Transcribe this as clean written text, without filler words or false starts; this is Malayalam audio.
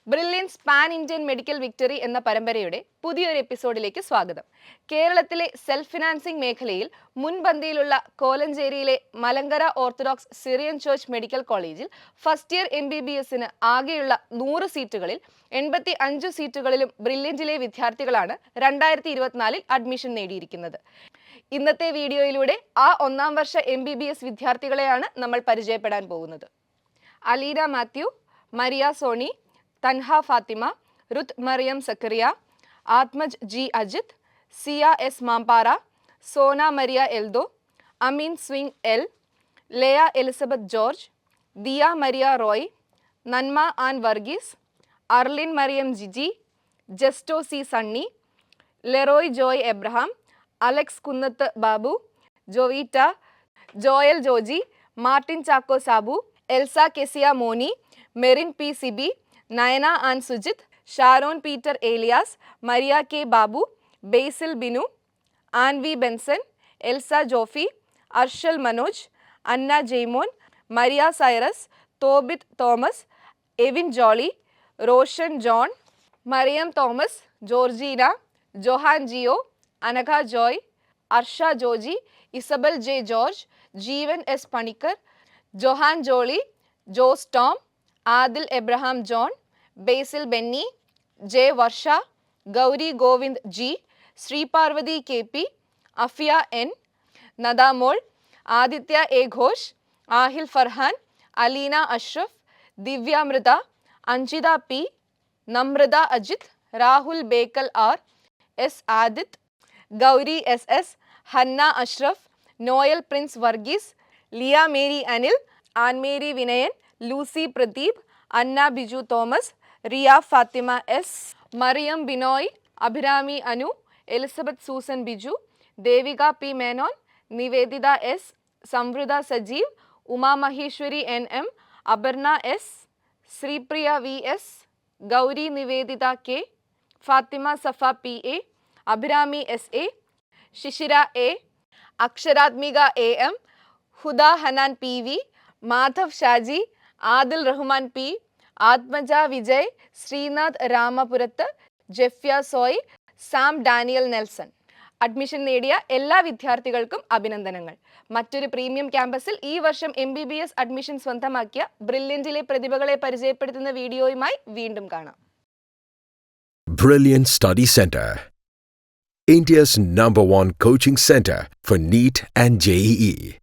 Brilliance pan Indian medical victory എന്ന പരമ്പരയുടെ പുതിയൊരു എപ്പിസോഡിലേക്ക് സ്വാഗതം. കേരളത്തിലെ സെൽഫ് ഫിനാൻസിംഗ് മേഖലയിൽ മുൻപന്തിയിലുള്ള കോലഞ്ചേരിയിലെ Malankara orthodox Syrian church medical കോളേജിൽ ഫസ്റ്റ് ഇയർ MBBSന് ആകെയുള്ള 100 സീറ്റുകളിൽ 85 സീറ്റുകളിലും ബ്രില്യൻറ്റിലെ വിദ്യാർത്ഥികളാണ് 2024 അഡ്മിഷൻ നേടിയിരിക്കുന്നത്. ഇന്നത്തെ വീഡിയോയിലൂടെ ആ ഒന്നാം വർഷ MBBS വിദ്യാർത്ഥികളെയാണ് നമ്മൾ പരിചയപ്പെടാൻ പോകുന്നത്. Aleena Mathew, Maria Sony, Tanha Fathima, Ruth Mariyam Zachariah, Athmaj G Ajith, Siya S Mampara, Sona Maria Eldho, Ameen Swing L, Leya Elizabeth George, Diya Maria Roy, Nanma Ann Varghese, Arlin Mariyam Jiji, Josto C Sunny, Leroy Joy Abraham, Alex Kunnath Babu, Jovita, Joel Joji, Martin Chacko Sabu, Elsa Kezia Moni, Merin P Sibi, Nayana Ann Sujith, Sharon Peter Elias, Maria K Babu, Basil Binu, Aanvi Benson, Elsa Jophy, Arshal Manoj, Anna Jaimon, Maria Cyrus, Tobith Thomas, Evin Jolly, Roshan John, Mariyam Thomas, Georgina, Johan Jio, Anagha Joy, Arsha Joji, Isabel J George, Jeevan S Panicker, Johan Jolly, Jose Tom, Adil Abraham John, Basil Benny, J Varsha, Gauri Govind G, Sreeparvathy K P, Afiya N, Nadamol, Aditya A Ghosh, Ahil Farhan, Aleena Ashraf, Divyamritha, Anjitha P, Namratha Ajith, Rahul Bekal R, S Adith, Gauri S S, Hannah Ashraf, Noel Prince Varghese, Liya Mary Anil, Annmary Vinayan, Lucy Pradeep, Anna Biju Thomas, Riya Fathima S, Mariyam Binoy, Abhirami Anu, Elizabeth Susan Biju, Devika P Menon, Nivedita S, Samvritha Sajeev, Uma Maheswari N M, Aparna S, Sreepriya V S, Gauri Nivedita K, Fathima Safa P A, Abhirami S A, Shishira A, Aksharathmika A M, Huda Hanan P V, Madhav Shaji, Adil Rahman P, Athmaja Vijay, Sreenath Ramapurath, ജെഫ്യ Soy, Sam Daniel Nelson. Admission നേടിയ എല്ലാ വിദ്യാർത്ഥികൾക്കും അഭിനന്ദനങ്ങൾ. മറ്റൊരു പ്രീമിയം ക്യാമ്പസിൽ ഈ വർഷം MBBS അഡ്മിഷൻ സ്വന്തമാക്കിയ ബ്രില്യൻറ്റിലെ പ്രതിഭകളെ പരിചയപ്പെടുത്തുന്ന വീഡിയോയുമായി വീണ്ടും കാണാം. Brilliant Study Center, India's #1 coaching center for NEET and JEE.